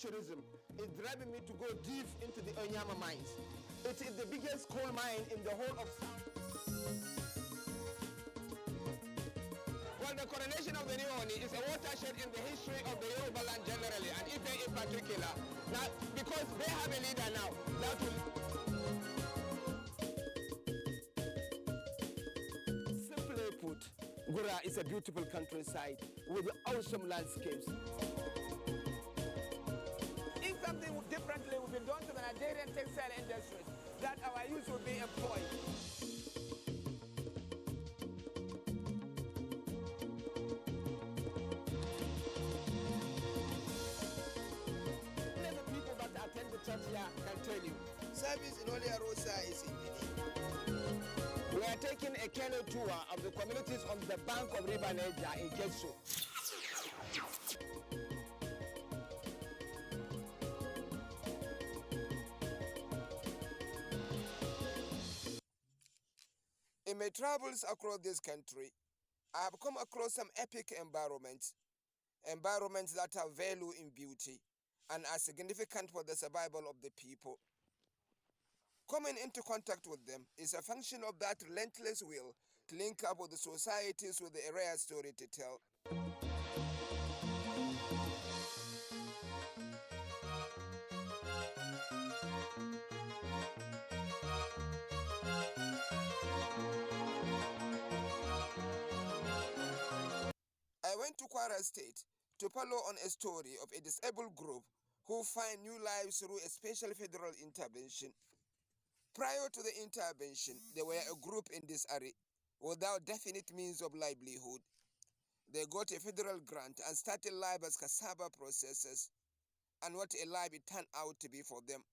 adventurism is driving me to go deep into the Onyama mines. It is the biggest coal mine in the whole of South. Well, the coronation of the new Oni is a watershed in the history of the Yoruba land generally, and Ife in particular. Now, because they have a leader now, that will... Simply put, Gura is a beautiful countryside with awesome landscapes. If something differently would be done to the Nigerian textile industries, that our youth will be employed. Many people that attend the church here can tell you. Service in Olia Rosa is in Benin. We are taking a canoe tour of the communities on the bank of River Niger in Keso. In my travels across this country, I have come across some epic environments that have value in beauty and are significant for the survival of the people. Coming into contact with them is a function of that relentless will to link up with the societies with a rare story to tell. I went to Kwara State to follow on a story of a disabled group who find new lives through a special federal intervention. Prior to the intervention, they were a group in this area without definite means of livelihood. They got a federal grant and started life as cassava processors, and what a life it turned out to be for them.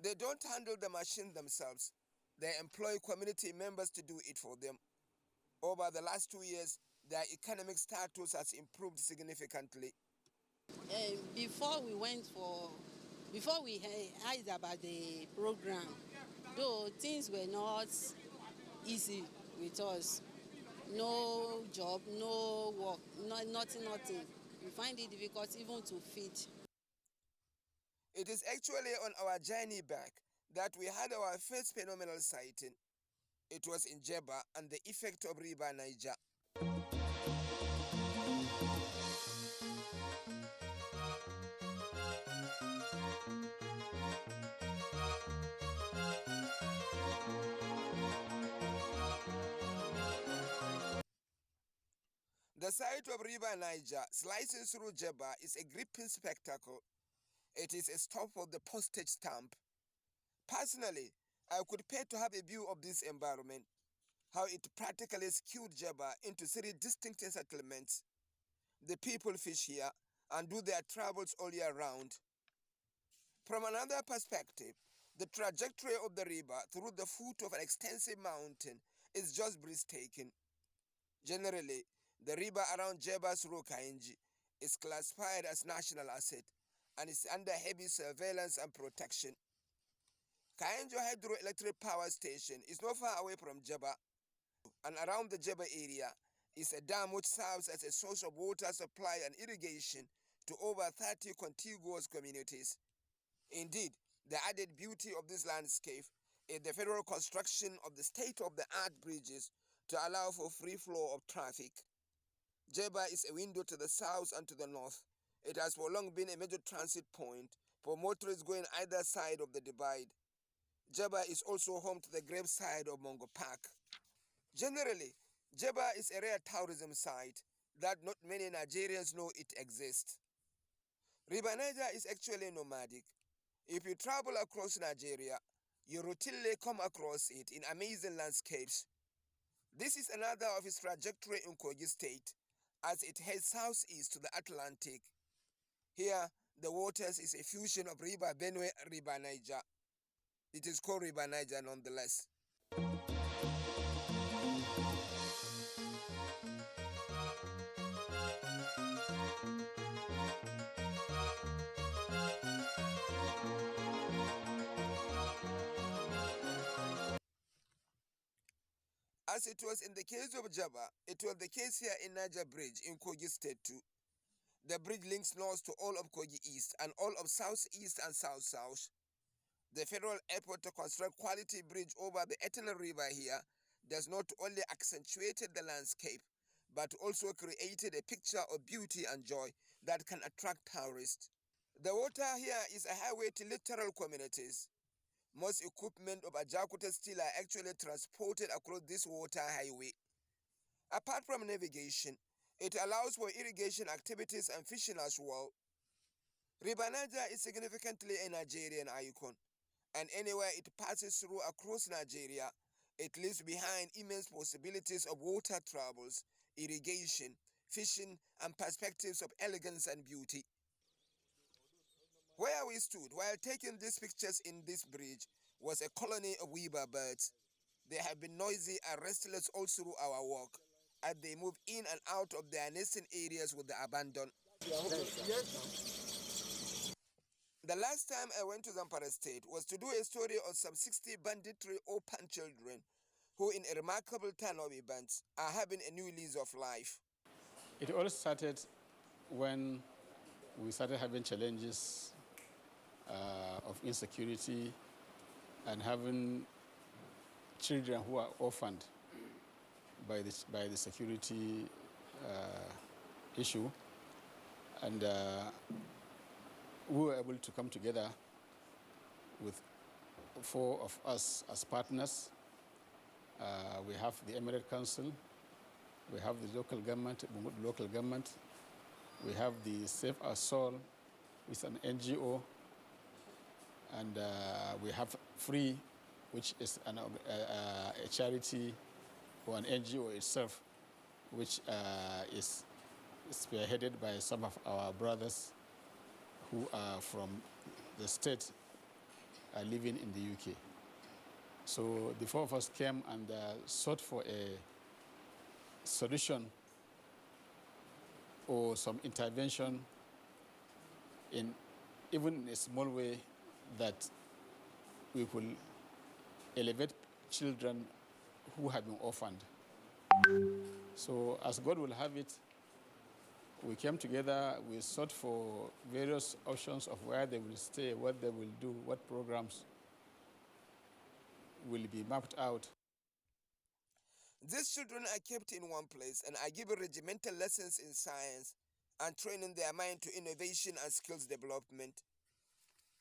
They don't handle the machine themselves. They employ community members to do it for them. Over the last 2 years, their economic status has improved significantly. Before we heard about the program, though things were not easy with us. No job, no work, nothing. We find it difficult even to feed. It is actually on our journey back that we had our first phenomenal sighting. It was in Jeba and the effect of River Niger. The sight of River Niger slicing through Jeba is a gripping spectacle. It is a stop for the postage stamp. Personally, I could pay to have a view of this environment, how it practically skewed Jeba into 3 distinct settlements. The people fish here and do their travels all year round. From another perspective, the trajectory of the river through the foot of an extensive mountain is just breathtaking. Generally, the river around Jeba's Rokainji is classified as national asset and is under heavy surveillance and protection. Kayenjo Hydroelectric Power Station is not far away from Jeba, and around the Jeba area is a dam which serves as a source of water supply and irrigation to over 30 contiguous communities. Indeed, the added beauty of this landscape is the federal construction of the state-of-the-art bridges to allow for free flow of traffic. Jeba is a window to the south and to the north. It has for long been a major transit point for motorists going either side of the divide. Jeba is also home to the graveside of Mongo Park. Generally, Jeba is a rare tourism site that not many Nigerians know it exists. River Niger is actually nomadic. If you travel across Nigeria, you routinely come across it in amazing landscapes. This is another of its trajectory in Kogi State as it heads southeast to the Atlantic. Here, the waters is a fusion of River Benue and River Niger. It is called River Niger nonetheless. As it was in the case of Jaba, it was the case here in Niger Bridge in Kogi State too. The bridge links north to all of Kogi East and all of Southeast and South-South. The federal effort to construct quality bridge over the Eternal River here does not only accentuated the landscape, but also created a picture of beauty and joy that can attract tourists. The water here is a highway to littoral communities. Most equipment of Ajakuta steel are actually transported across this water highway. Apart from navigation, it allows for irrigation activities and fishing as well. River Niger is significantly a Nigerian icon, and anywhere it passes through across Nigeria, it leaves behind immense possibilities of water travels, irrigation, fishing, and perspectives of elegance and beauty. Where we stood while taking these pictures in this bridge was a colony of weaver birds. They have been noisy and restless all through our walk, as they move in and out of their nesting areas with the abandon. The last time I went to Zamfara State was to do a story of some 60 banditry orphan children who, in a remarkable turn of events, are having a new lease of life. It all started when we started having challenges of insecurity and having children who are orphaned by the security issue, and we were able to come together with 4 of us as partners. We have the Emirate Council, we have the local government, we have the Save Our Soul, which is an NGO, and we have Free, which is a charity or an NGO itself, which is spearheaded by some of our brothers who are from the state living in the UK. So the 4 of us came and sought for a solution or some intervention in even in a small way that we could elevate children who have been orphaned. So as God will have it, we came together, we sought for various options of where they will stay, what they will do, what programs will be mapped out. These children are kept in one place and are given regimental lessons in science and training their mind to innovation and skills development.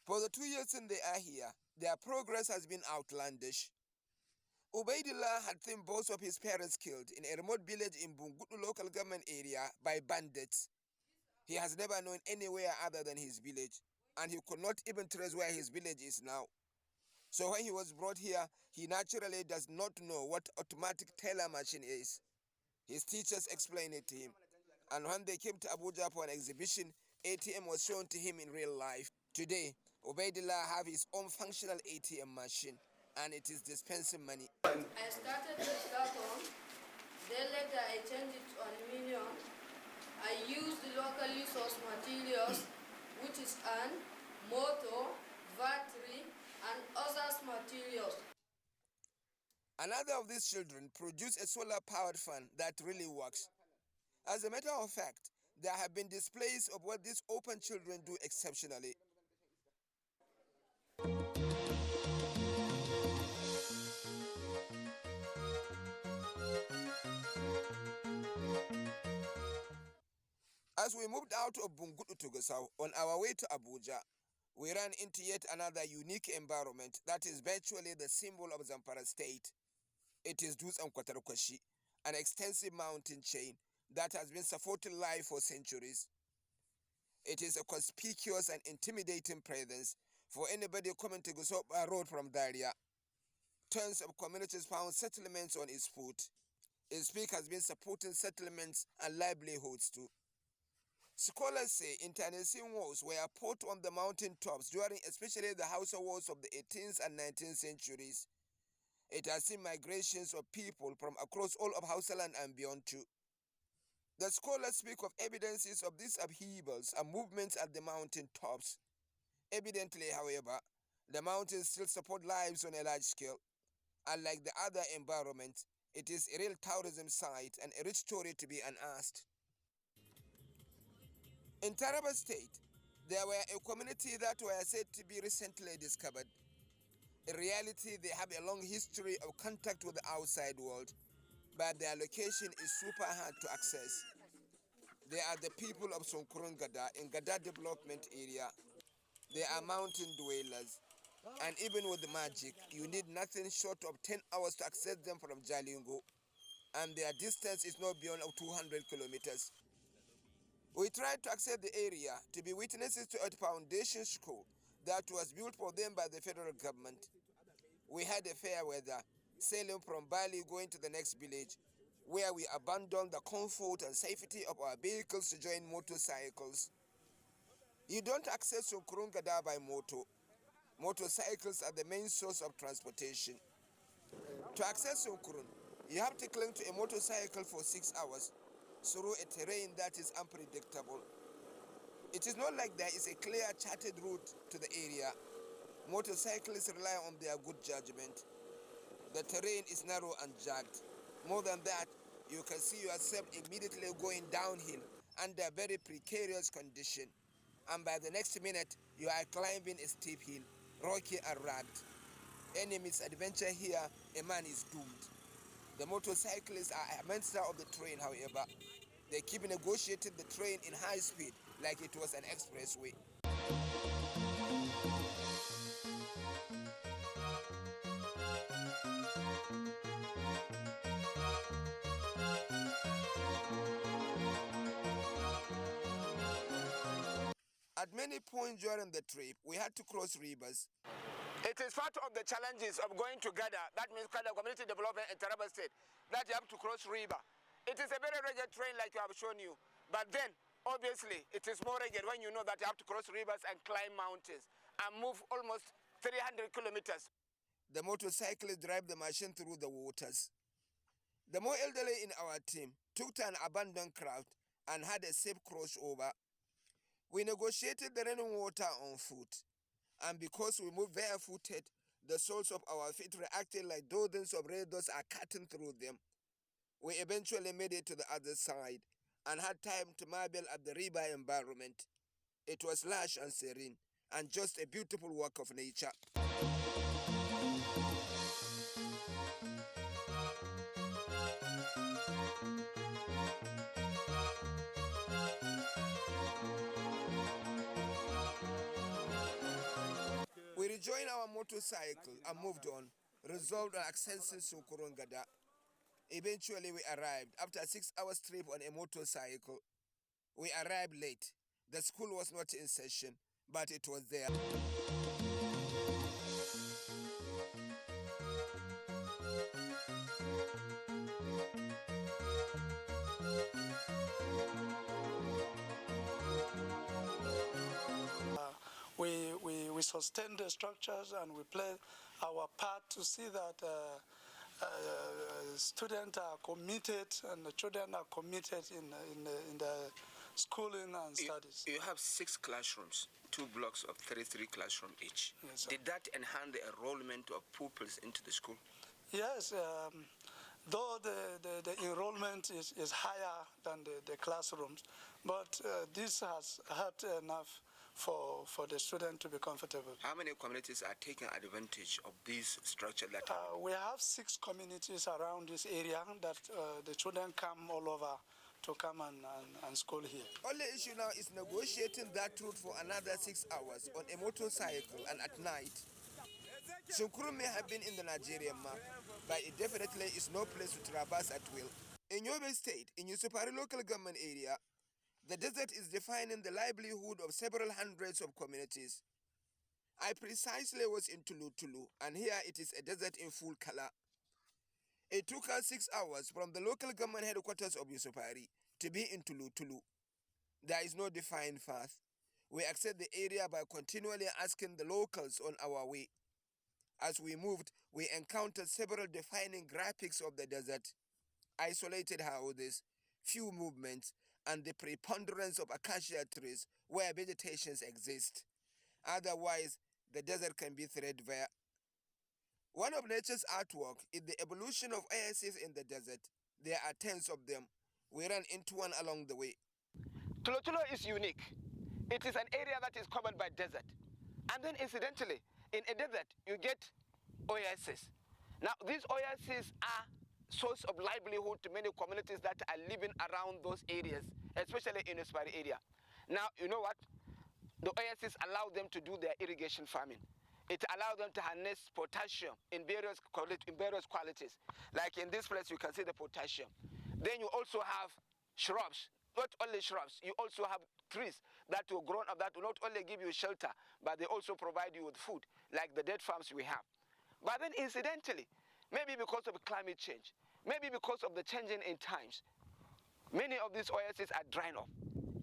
For the 2 years they are here, their progress has been outlandish. Ubaidillah had seen both of his parents killed in a remote village in Bungudu local government area by bandits. He has never known anywhere other than his village, and he could not even trace where his village is now. So when he was brought here, he naturally does not know what automatic teller machine is. His teachers explained it to him, and when they came to Abuja for an exhibition, ATM was shown to him in real life. Today, Ubaidillah have his own functional ATM machine, and it is dispensing money. I started with carton, then later I changed it to aluminium. I used the locally sourced materials, which is an motor, battery, and other materials. Another of these children produced a solar-powered fan that really works. As a matter of fact, there have been displays of what these open children do exceptionally. As we moved out of Bungudu to Gusau on our way to Abuja, we ran into yet another unique environment that is virtually the symbol of Zamfara State. It is Dutsen Kwatarkwashi, an extensive mountain chain that has been supporting life for centuries. It is a conspicuous and intimidating presence for anybody coming to Gusau Road from Daria. Tons of communities found settlements on its foot. Its peak has been supporting settlements and livelihoods too. Scholars say internecine walls were put on the mountain tops during especially the Hausa wars of the 18th and 19th centuries. It has seen migrations of people from across all of Hausaland and beyond too. The scholars speak of evidences of these upheavals and movements at the mountain tops. Evidently, however, the mountains still support lives on a large scale. Unlike the other environments, It is a real tourism site and a rich story to be unearthed. In Taraba State, there were a community that were said to be recently discovered. In reality, they have a long history of contact with the outside world, but their location is super hard to access. They are the people of Sonkurun Gada in Gada development area. They are mountain dwellers, and even with the magic, you need nothing short of 10 hours to access them from Jalingo, and their distance is not beyond 200 kilometers. We tried to access the area to be witnesses to a foundation school that was built for them by the federal government. We had a fair weather, sailing from Bali going to the next village, where we abandoned the comfort and safety of our vehicles to join motorcycles. You don't access Sonkurungada by motor. Motorcycles are the main source of transportation. To access Sonkurun, you have to cling to a motorcycle for 6 hours through a terrain that is unpredictable. It is not like there is a clear charted route to the area. Motorcyclists rely on their good judgment. The terrain is narrow and jagged. More than that, you can see yourself immediately going downhill under very precarious condition. And by the next minute, you are climbing a steep hill, rocky and rugged. Any misadventure here, a man is doomed. The motorcyclists are a master of the train, however. They keep negotiating the train in high speed like it was an expressway. At many points during the trip, we had to cross rivers. It is part of the challenges of going together. That means kind of community development in Taraba State, that you have to cross river. It is a very rugged terrain like you have shown you. But then, obviously, it is more rugged when you know that you have to cross rivers and climb mountains and move almost 300 kilometers. The motorcyclists drive the machine through the waters. The more elderly in our team took to an abandoned craft and had a safe crossover. We negotiated the running water on foot, and because we moved barefooted, the soles of our feet reacted like dozens of razors are cutting through them. We eventually made it to the other side and had time to marvel at the river environment. It was lush and serene, and just a beautiful work of nature. We rejoined our motorcycle and moved on, resolved on accessing Sonkurungada. Eventually we arrived after a 6 hours trip on a motorcycle. We arrived late. The school was not in session, but it was there. We sustain the structures and we play our part to see that students are committed and the children are committed in the schooling and studies. You have 6 classrooms, 2 blocks of 33 classrooms each. Yes, sir. Did that enhance the enrollment of pupils into the school? Yes, though the enrollment is higher than the classrooms, but this has helped enough for the student to be comfortable. How many communities are taking advantage of this structure? We have 6 communities around this area that the children come all over to come and school here. Only issue now is negotiating that route for another 6 hours on a motorcycle and at night. Sonkuru may have been in the Nigerian map, but it definitely is no place to traverse at will. In Yobe State, in Yusupari local government area, the desert is defining the livelihood of several hundreds of communities. I precisely was in Tulu, and here it is a desert in full color. It took us 6 hours from the local government headquarters of Yusupari to be in Tulu. There is no defined path. We access the area by continually asking the locals on our way. As we moved, we encountered several defining graphics of the desert. Isolated houses, few movements, and the preponderance of acacia trees where vegetations exist. Otherwise, the desert can be threadbare. One of nature's artwork is the evolution of oases in the desert. There are tens of them. We ran into one along the way. Tulo is unique. It is an area that is covered by desert. And then incidentally, in a desert, you get oases. Now, these oases are source of livelihood to many communities that are living around those areas, especially in the Spari area. Now, you know what? The oases allow them to do their irrigation farming. It allows them to harness potassium in various qualities. Like in this place, you can see the potassium. Then you also have shrubs. Not only shrubs, you also have trees that will grow up that will not only give you shelter, but they also provide you with food, like the date farms we have. But then incidentally, maybe because of climate change, maybe because of the changing in times, many of these oases are drying up.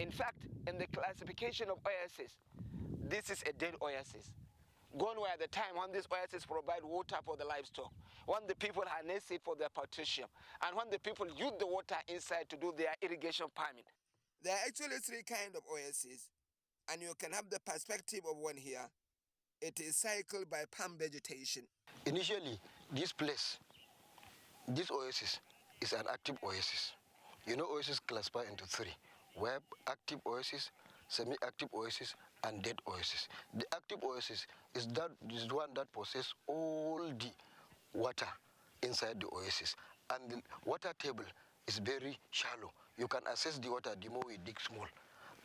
In fact, in the classification of oases, this is a dead oasis. Gone were the time when these oases provide water for the livestock, when the people harness it for their potassium, and when the people use the water inside to do their irrigation farming. There are actually three kinds of oases, and you can have the perspective of one here. It is cycled by palm vegetation. Initially, this oasis is an active oasis. You know, oasis classified into three: web, active oasis, semi-active oasis, and dead oasis. The active oasis is one that possesses all the water inside the oasis, and the water table is very shallow. You can access the water the more you dig small,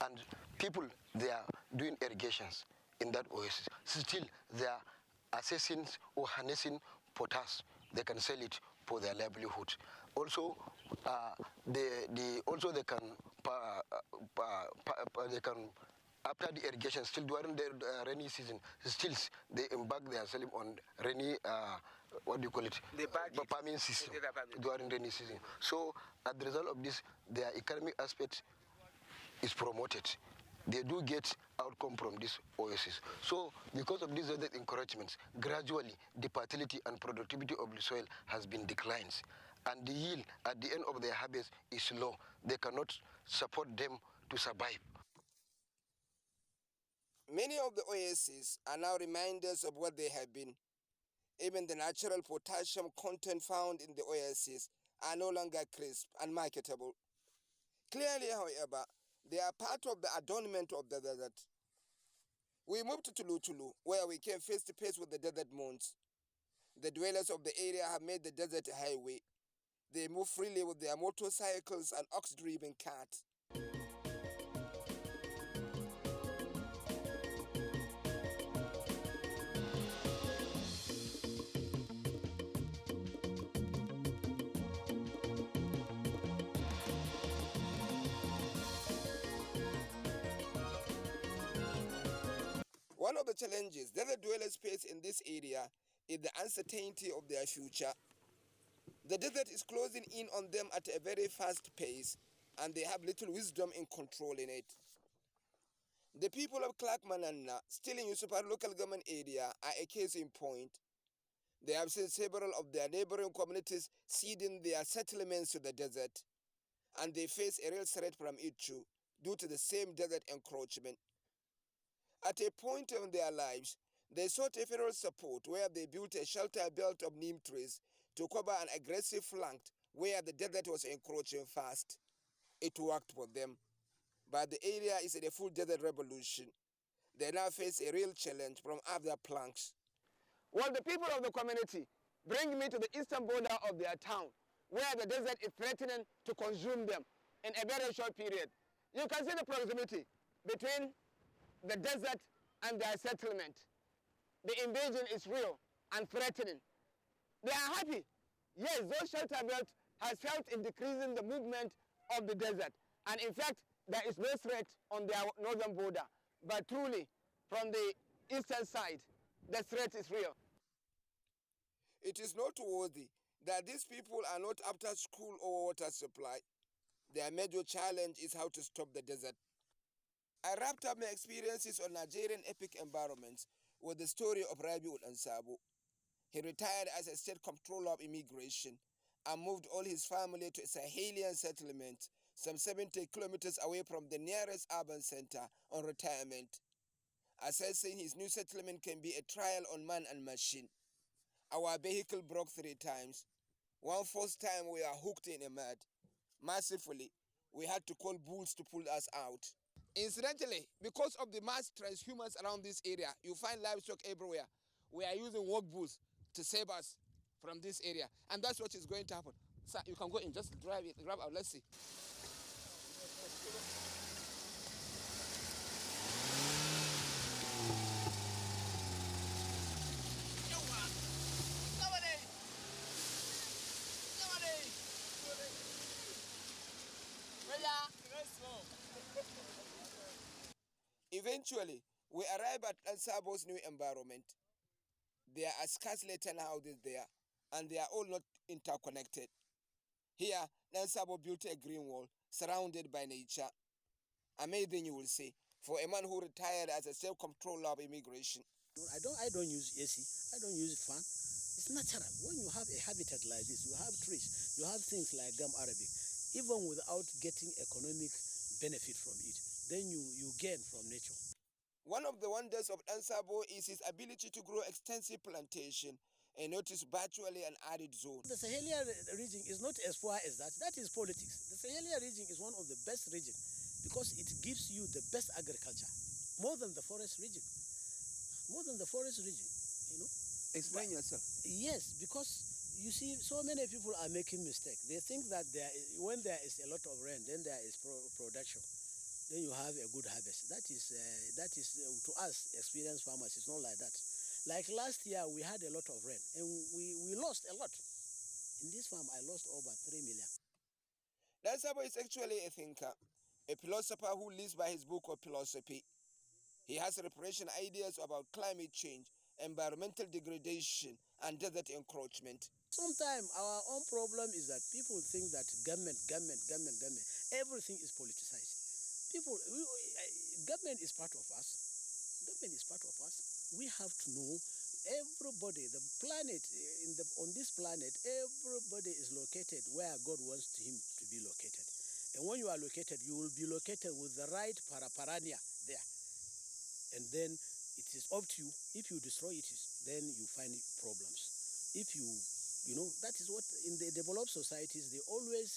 and people, they are doing irrigations in that oasis. Still, they are assessing or harnessing potash. They can sell it for their livelihood. Also, they can after the irrigation, still during the rainy season, still they embark their selling on rainy, what do you call it? The farming system during rainy season. So, as the result of this, their economic aspect is promoted. They do get outcome from this oasis. So, because of these other encouragements, gradually the fertility and productivity of the soil has been declined, and the yield at the end of their harvest is low. They cannot support them to survive. Many of the oases are now reminders of what they have been. Even the natural potassium content found in the oases are no longer crisp and marketable. Clearly, however, they are part of the adornment of the desert. We moved to Tulu, where we came face to face with the desert moons. The dwellers of the area have made the desert a highway. They move freely with their motorcycles and ox-driven carts. One of the challenges desert dwellers face in this area is the uncertainty of their future. The desert is closing in on them at a very fast pace, and they have little wisdom in controlling it. The people of Clark Manana, still in Yusupar local government area, are a case in point. They have seen several of their neighboring communities ceding their settlements to the desert, and they face a real threat from it too, due to the same desert encroachment. At a point in their lives, they sought a federal support where they built a shelter belt of neem trees to cover an aggressive flank where the desert was encroaching fast. It worked for them, but the area is in a full desert revolution. They now face a real challenge from other planks. Well, the people of the community bring me to the eastern border of their town, where the desert is threatening to consume them in a very short period. You can see the proximity between the desert and their settlement. The invasion is real and threatening. They are happy. Yes, those shelter belts has helped in decreasing the movement of the desert. And in fact, there is no threat on their northern border. But truly, from the eastern side, the threat is real. It is noteworthy that these people are not after school or water supply. Their major challenge is how to stop the desert. I wrapped up my experiences on Nigerian epic environments with the story of Rabiul Ansabo. He retired as a state comptroller of immigration and moved all his family to a Sahelian settlement some 70 kilometers away from the nearest urban center on retirement. Assessing his new settlement can be a trial on man and machine. Our vehicle broke 3 times. One first time we are hooked in a mud. Mercifully, we had to call bulls to pull us out. Incidentally, because of the mass transhumans around this area, you find livestock everywhere. We are using walk bulls to save us from this area. And that's what is going to happen. Sir, you can go in, just drive it, grab out, let's see. Eventually, we arrive at El Sabo's new environment. There are scarcely 10 houses there, and they are all not interconnected. Here, El Sabo built a green wall surrounded by nature. Amazing, you will say, for a man who retired as a self-controller of immigration. I don't use AC. I don't use fan. It's natural. When you have a habitat like this, you have trees, you have things like gum arabic, even without getting economic benefit from it, then you gain from nature. One of the wonders of Ansabo is his ability to grow extensive plantation and notice virtually an arid zone. The Sahelian region is not as poor as that. That is politics. The Sahelian region is one of the best regions because it gives you the best agriculture, more than the forest region. More than the forest region, you know. Explain yourself. Yes, because you see, so many people are making mistakes. They think that when there is a lot of rain, then there is production. Then you have a good harvest. That is to us, experienced farmers, it's not like that. Like last year, we had a lot of rain, and we lost a lot. In this farm, I lost over 3 million. Ansabo is actually a thinker, a philosopher who lives by his book of philosophy. He has reparation ideas about climate change, environmental degradation, and desert encroachment. Sometimes our own problem is that people think that government, everything is politicized. Government is part of us. Government is part of us. We have to know everybody, the planet, on this planet, everybody is located where God wants him to be located. And when you are located, you will be located with the right paraparania there. And then it is up to you. If you destroy it, then you find problems. If that is what in the developed societies they always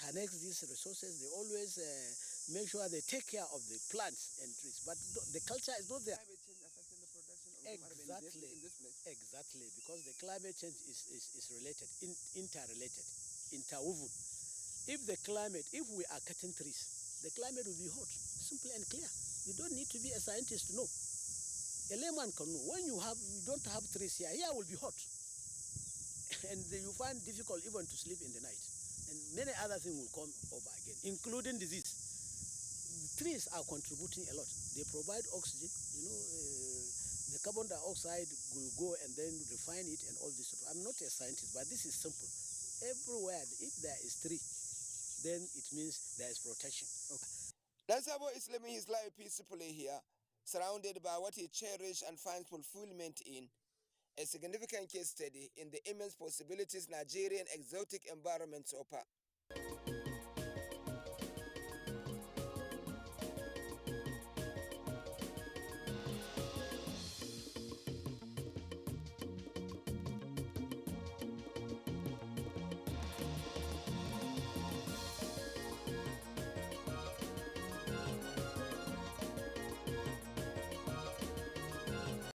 harness these resources. They always make sure they take care of the plants and trees. But the culture is not there. Climate change affecting the production of exactly in this place. Exactly, because the climate change is related, interrelated, interwoven. If we are cutting trees, the climate will be hot, simple and clear. You don't need to be a scientist to know. A layman can know. When you don't have trees here will be hot. And you find difficult even to sleep in the night. And many other things will come over again, including disease. The trees are contributing a lot. They provide oxygen, the carbon dioxide will go and then refine it and all this. I'm not a scientist, but this is simple. Everywhere, if there is tree, then it means there is protection. Okay. Ansabo is living his life peacefully here, surrounded by what he cherishes and finds fulfillment in. A significant case study in the immense possibilities Nigerian exotic environments offer.